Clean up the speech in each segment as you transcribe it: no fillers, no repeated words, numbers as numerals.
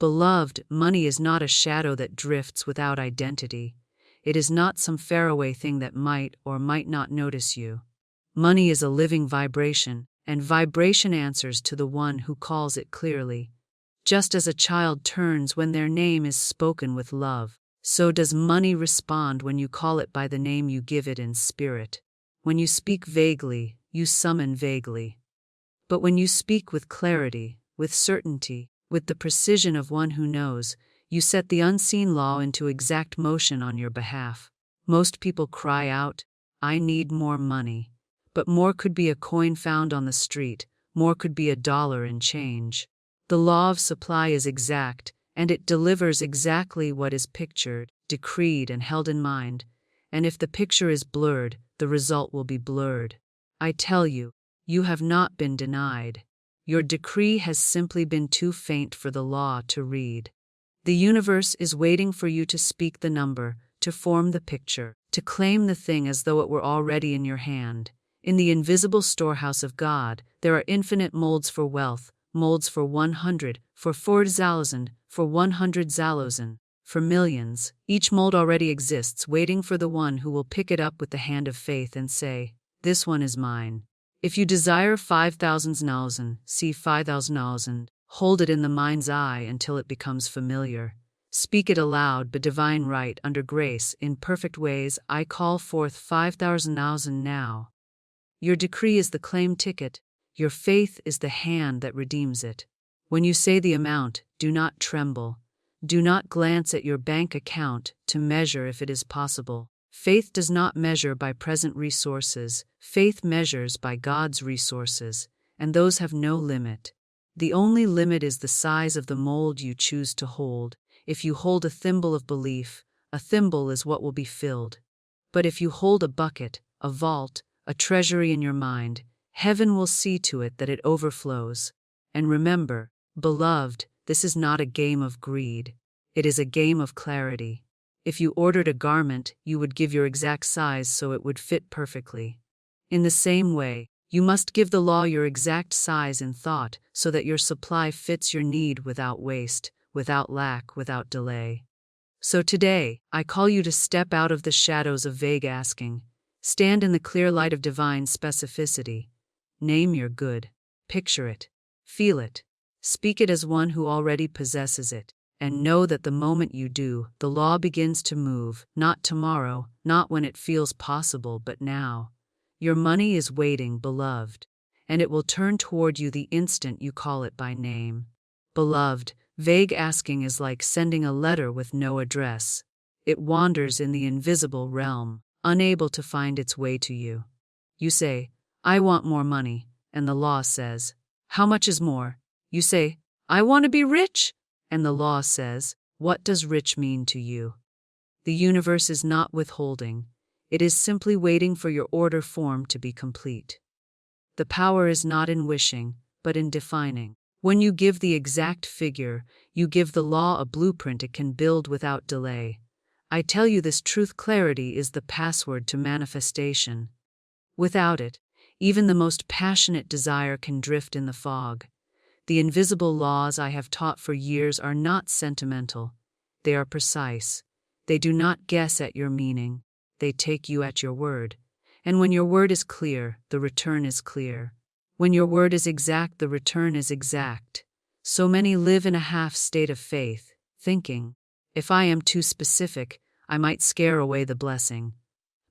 Beloved, money is not a shadow that drifts without identity. It is not some faraway thing that might or might not notice you. Money is a living vibration, and vibration answers to the one who calls it clearly. Just as a child turns when their name is spoken with love, so does money respond when you call it by the name you give it in spirit. When you speak vaguely, you summon vaguely. But when you speak with clarity, with certainty, with the precision of one who knows, you set the unseen law into exact motion on your behalf. Most people cry out, "I need more money." But more could be a coin found on the street, more could be $1 in change. The law of supply is exact, and it delivers exactly what is pictured, decreed, and held in mind. And if the picture is blurred, the result will be blurred. I tell you, you have not been denied. Your decree has simply been too faint for the law to read. The universe is waiting for you to speak the number, to form the picture, to claim the thing as though it were already in your hand. In the invisible storehouse of God, there are infinite molds for wealth, molds for 100, for 4,000, for 100,000, for millions. Each mold already exists, waiting for the one who will pick it up with the hand of faith and say, "This one is mine." If you desire 5,000, see 5,000, hold it in the mind's eye until it becomes familiar. Speak it aloud, but divine right, under grace, in perfect ways. I call forth 5,000 now. Your decree is the claim ticket. Your faith is the hand that redeems it. When you say the amount, do not tremble. Do not glance at your bank account to measure if it is possible. Faith does not measure by present resources. Faith measures by God's resources, and those have no limit. The only limit is the size of the mold you choose to hold. If you hold a thimble of belief, a thimble is what will be filled. But if you hold a bucket, a vault, a treasury in your mind, heaven will see to it that it overflows. And remember, beloved, this is not a game of greed. It is a game of clarity. If you ordered a garment, you would give your exact size so it would fit perfectly. In the same way, you must give the law your exact size in thought so that your supply fits your need without waste, without lack, without delay. So today, I call you to step out of the shadows of vague asking. Stand in the clear light of divine specificity. Name your good. Picture it. Feel it. Speak it as one who already possesses it. And know that the moment you do, the law begins to move, not tomorrow, not when it feels possible, but now. Your money is waiting, beloved, and it will turn toward you the instant you call it by name. Beloved, vague asking is like sending a letter with no address. It wanders in the invisible realm, unable to find its way to you. You say, "I want more money," and the law says, "How much is more?" You say, "I want to be rich," and the law says, "What does rich mean to you?" The universe is not withholding. It is simply waiting for your order form to be complete. The power is not in wishing, but in defining. When you give the exact figure, you give the law a blueprint it can build without delay. I tell you this truth: clarity is the password to manifestation. Without it, even the most passionate desire can drift in the fog. The invisible laws I have taught for years are not sentimental. They are precise. They do not guess at your meaning. They take you at your word. And when your word is clear, the return is clear. When your word is exact, the return is exact. So many live in a half state of faith, thinking, "If I am too specific, I might scare away the blessing."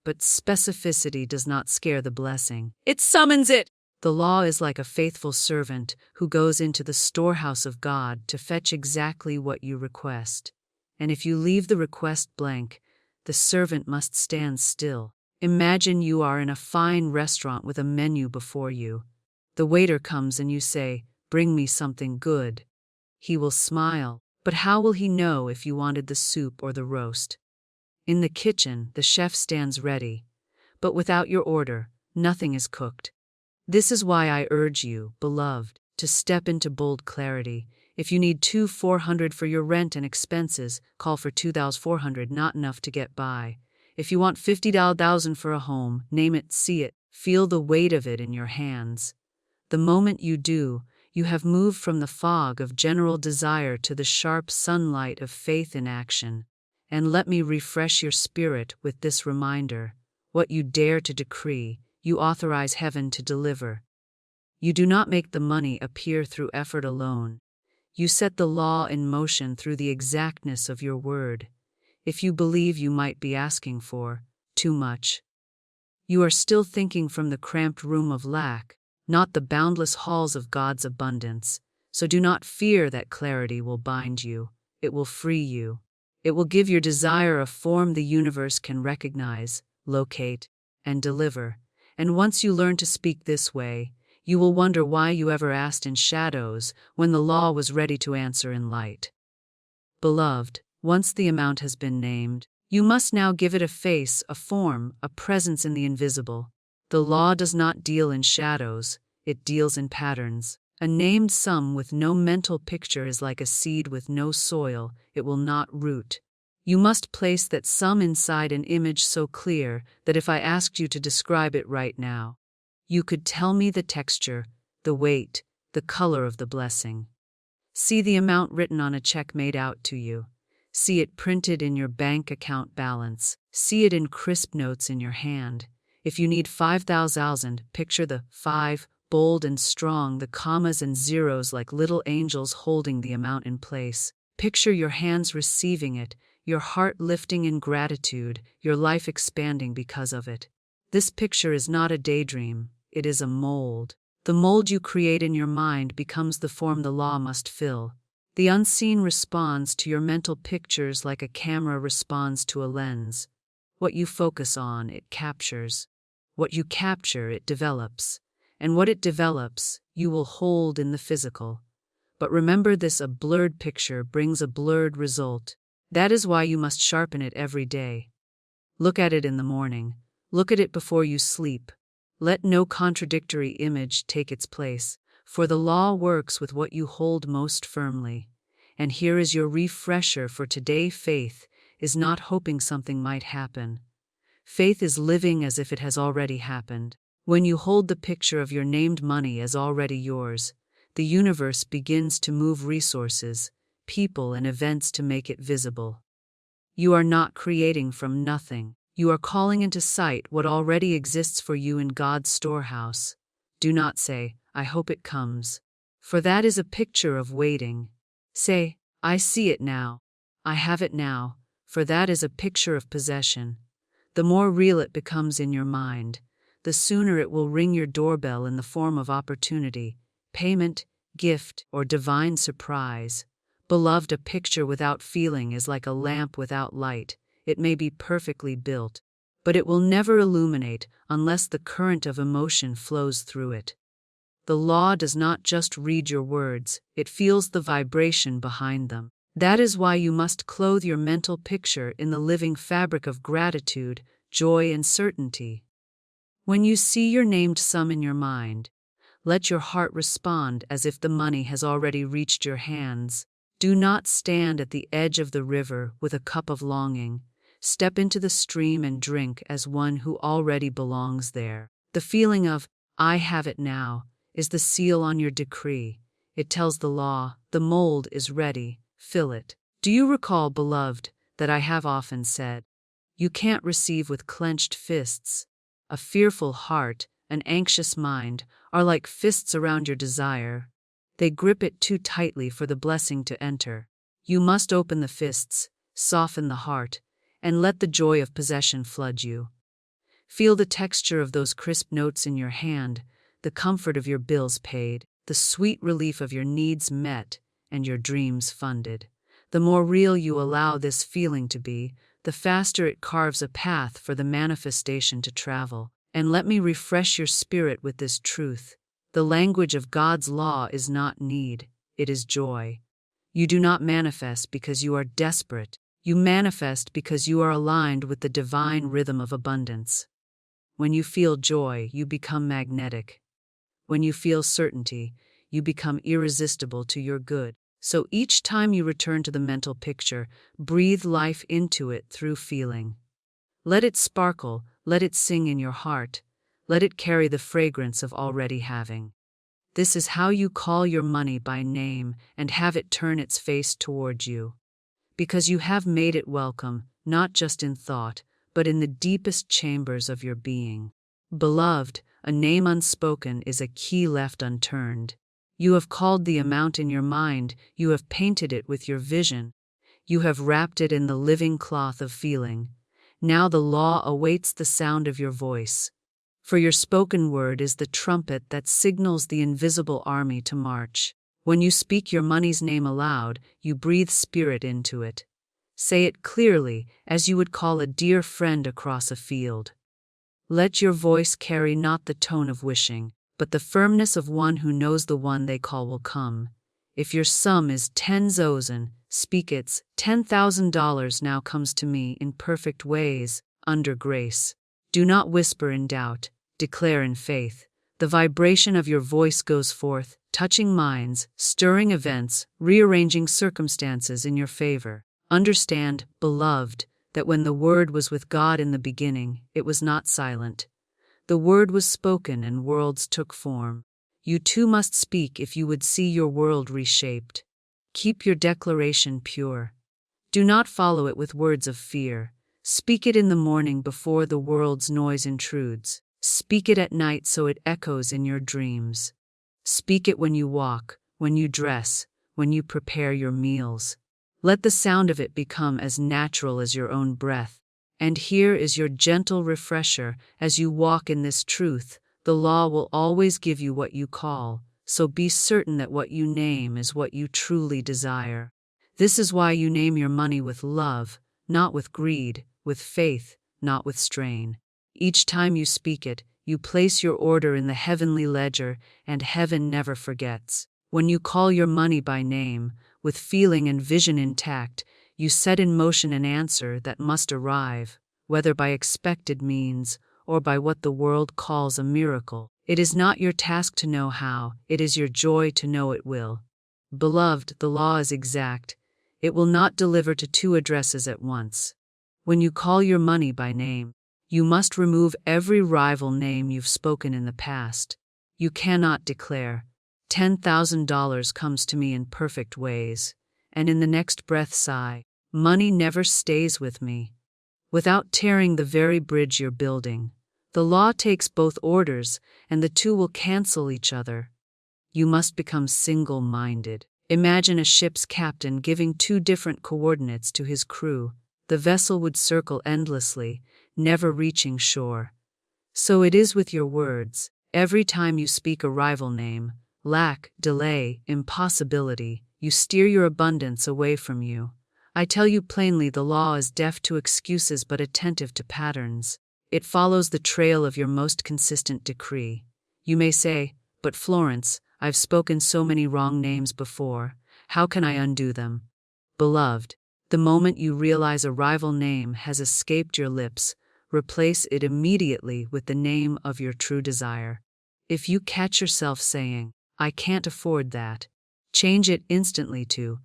But specificity does not scare the blessing. It summons it! The law is like a faithful servant who goes into the storehouse of God to fetch exactly what you request. And if you leave the request blank, the servant must stand still. Imagine you are in a fine restaurant with a menu before you. The waiter comes and you say, "Bring me something good." He will smile, but how will he know if you wanted the soup or the roast? In the kitchen, the chef stands ready, but without your order, nothing is cooked. This is why I urge you, beloved, to step into bold clarity. If you need 2,400 for your rent and expenses, call for 2,400, not enough to get by. If you want 50,000 for a home, name it, see it, feel the weight of it in your hands. The moment you do, You have moved from the fog of general desire to the sharp sunlight of faith in action. And let me refresh your spirit with this reminder: what you dare to decree, you authorize heaven to deliver. You do not make the money appear through effort alone. You set the law in motion through the exactness of your word. If you believe you might be asking for too much, you are still thinking from the cramped room of lack, not the boundless halls of God's abundance. So do not fear that clarity will bind you. It will free you. It will give your desire a form the universe can recognize, locate, and deliver. And once you learn to speak this way, you will wonder why you ever asked in shadows when the law was ready to answer in light. Beloved, once the amount has been named, you must now give it a face, a form, a presence in the invisible. The law does not deal in shadows, it deals in patterns. A named sum with no mental picture is like a seed with no soil, it will not root. You must place that sum inside an image so clear that if I asked you to describe it right now, you could tell me the texture, the weight, the color of the blessing. See the amount written on a check made out to you. See it printed in your bank account balance. See it in crisp notes in your hand. If you need 5,000, picture the 5, bold and strong, the commas and zeros like little angels holding the amount in place. Picture your hands receiving it, your heart lifting in gratitude, your life expanding because of it. This picture is not a daydream, it is a mold. The mold you create in your mind becomes the form the law must fill. The unseen responds to your mental pictures like a camera responds to a lens. What you focus on, it captures. What you capture, it develops. And what it develops, you will hold in the physical. But remember this: a blurred picture brings a blurred result. That is why you must sharpen it every day. Look at it in the morning. Look at it before you sleep. Let no contradictory image take its place, for the law works with what you hold most firmly. And here is your refresher for today: faith is not hoping something might happen. Faith is living as if it has already happened. When you hold the picture of your named money as already yours, the universe begins to move resources, people, and events to make it visible. You are not creating from nothing. You are calling into sight what already exists for you in God's storehouse. Do not say, "I hope it comes," for that is a picture of waiting. Say, "I see it now. I have it now," for that is a picture of possession. The more real it becomes in your mind, the sooner it will ring your doorbell in the form of opportunity, payment, gift, or divine surprise. Beloved, a picture without feeling is like a lamp without light. It may be perfectly built, but it will never illuminate unless the current of emotion flows through it. The law does not just read your words, it feels the vibration behind them. That is why you must clothe your mental picture in the living fabric of gratitude, joy, and certainty. When you see your named sum in your mind, let your heart respond as if the money has already reached your hands. Do not stand at the edge of the river with a cup of longing. Step into the stream and drink as one who already belongs there. The feeling of, "I have it now," is the seal on your decree. It tells the law, the mold is ready, fill it. Do you recall, beloved, that I have often said, you can't receive with clenched fists? A fearful heart, an anxious mind, are like fists around your desire. They grip it too tightly for the blessing to enter. You must open the fists, soften the heart, and let the joy of possession flood you. Feel the texture of those crisp notes in your hand, the comfort of your bills paid, the sweet relief of your needs met, and your dreams funded. The more real you allow this feeling to be, the faster it carves a path for the manifestation to travel. And let me refresh your spirit with this truth. The language of God's law is not need, it is joy. You do not manifest because you are desperate. You manifest because you are aligned with the divine rhythm of abundance. When you feel joy, you become magnetic. When you feel certainty, you become irresistible to your good. So each time you return to the mental picture, breathe life into it through feeling. Let it sparkle, let it sing in your heart, let it carry the fragrance of already having. This is how you call your money by name and have it turn its face toward you. Because you have made it welcome, not just in thought, but in the deepest chambers of your being. Beloved, a name unspoken is a key left unturned. You have called the amount in your mind, you have painted it with your vision, you have wrapped it in the living cloth of feeling. Now the law awaits the sound of your voice. For your spoken word is the trumpet that signals the invisible army to march. When you speak your money's name aloud, you breathe spirit into it. Say it clearly, as you would call a dear friend across a field. Let your voice carry not the tone of wishing, but the firmness of one who knows the one they call will come. If your sum is 10,000, speak its $10,000 now comes to me in perfect ways, under grace. Do not whisper in doubt, declare in faith. The vibration of your voice goes forth, touching minds, stirring events, rearranging circumstances in your favor. Understand, beloved, that when the Word was with God in the beginning, it was not silent. The Word was spoken and worlds took form. You too must speak if you would see your world reshaped. Keep your declaration pure. Do not follow it with words of fear. Speak it in the morning before the world's noise intrudes. Speak it at night so it echoes in your dreams. Speak it when you walk, when you dress, when you prepare your meals. Let the sound of it become as natural as your own breath. And here is your gentle refresher as you walk in this truth. The law will always give you what you call, so be certain that what you name is what you truly desire. This is why you name your money with love, not with greed, with faith, not with strain. Each time you speak it, you place your order in the heavenly ledger, and heaven never forgets. When you call your money by name, with feeling and vision intact, you set in motion an answer that must arrive, whether by expected means or by what the world calls a miracle. It is not your task to know how, it is your joy to know it will. Beloved, the law is exact. It will not deliver to two addresses at once. When you call your money by name, you must remove every rival name you've spoken in the past. You cannot declare, $10,000 comes to me in perfect ways, and in the next breath sigh, money never stays with me, without tearing the very bridge you're building. The law takes both orders, and the two will cancel each other. You must become single-minded. Imagine a ship's captain giving two different coordinates to his crew. The vessel would circle endlessly, never reaching shore. So it is with your words. Every time you speak a rival name, lack, delay, impossibility, you steer your abundance away from you. I tell you plainly, the law is deaf to excuses but attentive to patterns. It follows the trail of your most consistent decree. You may say, but Florence, I've spoken so many wrong names before. How can I undo them? Beloved, the moment you realize a rival name has escaped your lips, replace it immediately with the name of your true desire. If you catch yourself saying, I can't afford that, change it instantly to,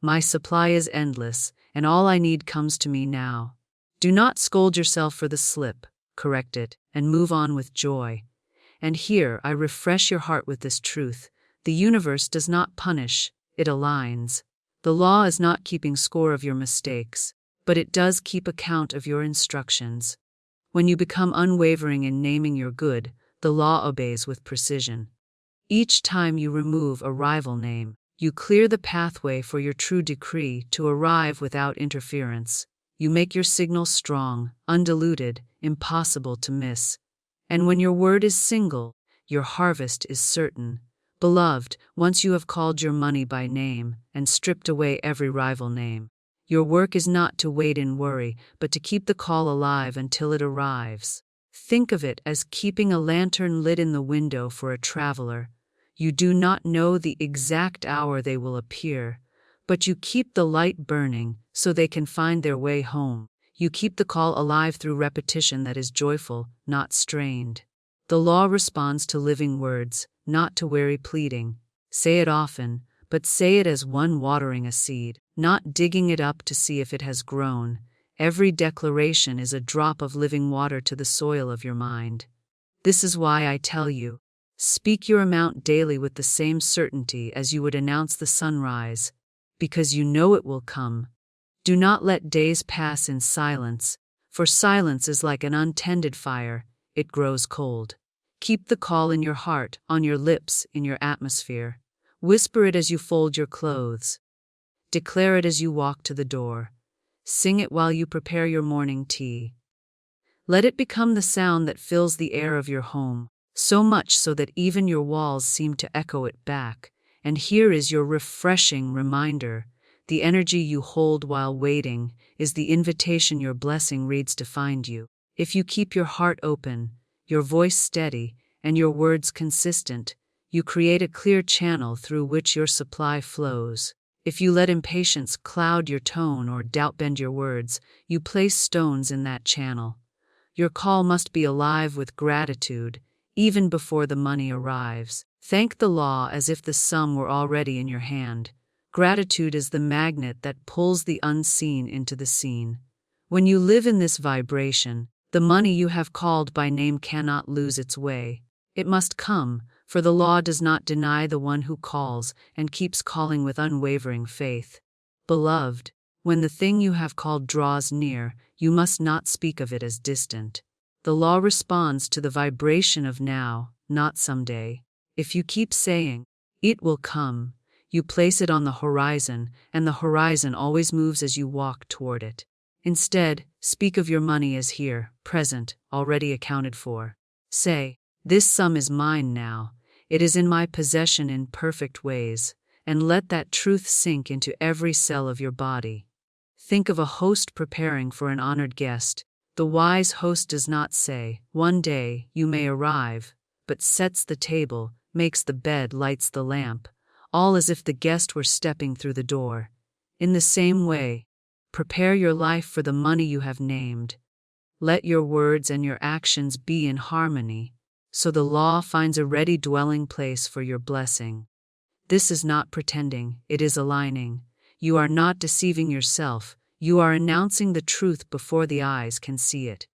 my supply is endless, and all I need comes to me now. Do not scold yourself for the slip, correct it, and move on with joy. And here I refresh your heart with this truth. The universe does not punish, it aligns. The law is not keeping score of your mistakes, but it does keep account of your instructions. When you become unwavering in naming your good, the law obeys with precision. Each time you remove a rival name, you clear the pathway for your true decree to arrive without interference. You make your signal strong, undiluted, impossible to miss. And when your word is single, your harvest is certain. Beloved, once you have called your money by name and stripped away every rival name, your work is not to wait in worry, but to keep the call alive until it arrives. Think of it as keeping a lantern lit in the window for a traveler. You do not know the exact hour they will appear, but you keep the light burning so they can find their way home. You keep the call alive through repetition that is joyful, not strained. The law responds to living words, not to weary pleading. Say it often, but say it as one watering a seed, not digging it up to see if it has grown. Every declaration is a drop of living water to the soil of your mind. This is why I tell you, Speak your amount daily with the same certainty as you would announce the sunrise, because you know it will come. Do not let days pass in silence, for silence is like an untended fire, it grows cold. Keep the call in your heart, on your lips, in your atmosphere. Whisper it as you fold your clothes. Declare it as you walk to the door. Sing it while you prepare your morning tea. Let it become the sound that fills the air of your home, so much so that even your walls seem to echo it back. And here is your refreshing reminder. The energy you hold while waiting is the invitation your blessing reads to find you. If you keep your heart open, your voice steady, and your words consistent, you create a clear channel through which your supply flows. If you let impatience cloud your tone or doubt bend your words, you place stones in that channel. Your call must be alive with gratitude, even before the money arrives. Thank the law as if the sum were already in your hand. Gratitude is the magnet that pulls the unseen into the seen. When you live in this vibration, the money you have called by name cannot lose its way. It must come, for the law does not deny the one who calls and keeps calling with unwavering faith. Beloved, when the thing you have called draws near, you must not speak of it as distant. The law responds to the vibration of now, not someday. If you keep saying, "It will come," you place it on the horizon, and the horizon always moves as you walk toward it. Instead, speak of your money as here, present, already accounted for. Say, "This sum is mine now. It is in my possession in perfect ways," and let that truth sink into every cell of your body. Think of a host preparing for an honored guest. The wise host does not say, "One day you may arrive," but sets the table, makes the bed, lights the lamp, all as if the guest were stepping through the door. In the same way, prepare your life for the money you have named. Let your words and your actions be in harmony, so the law finds a ready dwelling place for your blessing. This is not pretending, it is aligning. You are not deceiving yourself, you are announcing the truth before the eyes can see it.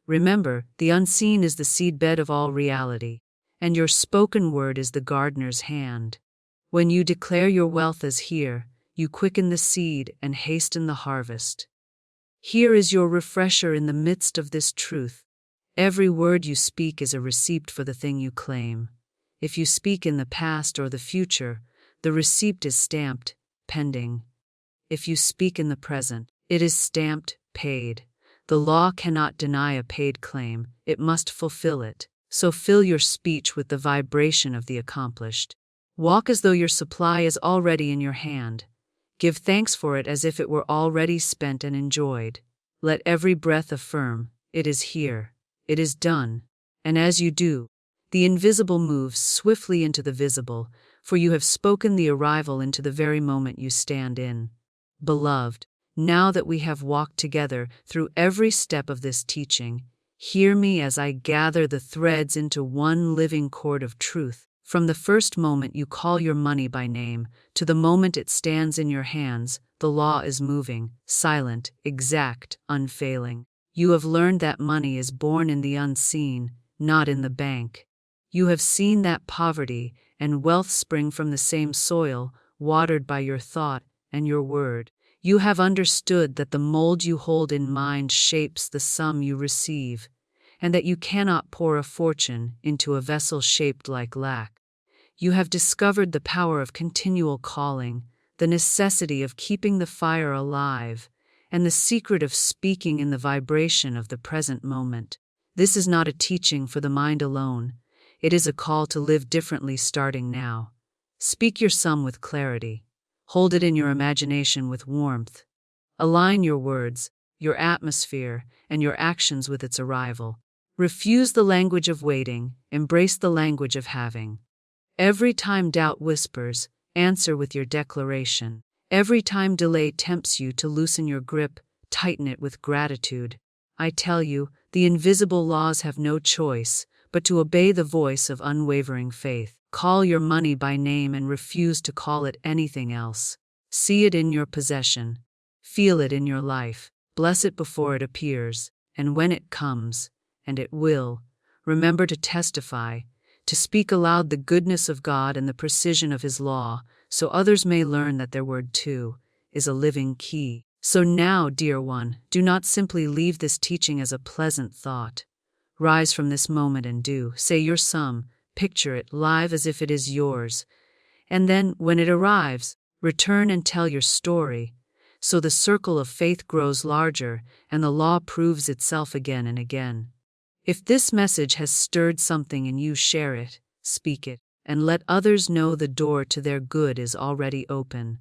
Remember, the unseen is the seedbed of all reality, and your spoken word is the gardener's hand. When you declare your wealth as here, you quicken the seed and hasten the harvest. Here is your refresher in the midst of this truth. Every word you speak is a receipt for the thing you claim. If you speak in the past or the future, the receipt is stamped, pending. If you speak in the present, it is stamped, paid. The law cannot deny a paid claim, it must fulfill it. So fill your speech with the vibration of the accomplished. Walk as though your supply is already in your hand. Give thanks for it as if it were already spent and enjoyed. Let every breath affirm, "It is here, it is done." And as you do, the invisible moves swiftly into the visible, for you have spoken the arrival into the very moment you stand in. Beloved, now that we have walked together through every step of this teaching, hear me as I gather the threads into one living cord of truth. From the first moment you call your money by name, to the moment it stands in your hands, the law is moving, silent, exact, unfailing. You have learned that money is born in the unseen, not in the bank. You have seen that poverty and wealth spring from the same soil, watered by your thought and your word. You have understood that the mold you hold in mind shapes the sum you receive, and that you cannot pour a fortune into a vessel shaped like lack. You have discovered the power of continual calling, the necessity of keeping the fire alive, and the secret of speaking in the vibration of the present moment. This is not a teaching for the mind alone. It is a call to live differently starting now. Speak your sum with clarity. Hold it in your imagination with warmth. Align your words, your atmosphere, and your actions with its arrival. Refuse the language of waiting, embrace the language of having. Every time doubt whispers, answer with your declaration. Every time delay tempts you to loosen your grip, tighten it with gratitude. I tell you, the invisible laws have no choice but to obey the voice of unwavering faith. Call your money by name and refuse to call it anything else. See it in your possession. Feel it in your life. Bless it before it appears. And when it comes, and it will, remember to testify, to speak aloud the goodness of God and the precision of His law, so others may learn that their word too is a living key. So now, dear one, do not simply leave this teaching as a pleasant thought. Rise from this moment and do say your sum, picture it live as if it is yours, and then, when it arrives, return and tell your story, so the circle of faith grows larger and the law proves itself again and again. If this message has stirred something in you, share it, speak it, and let others know the door to their good is already open.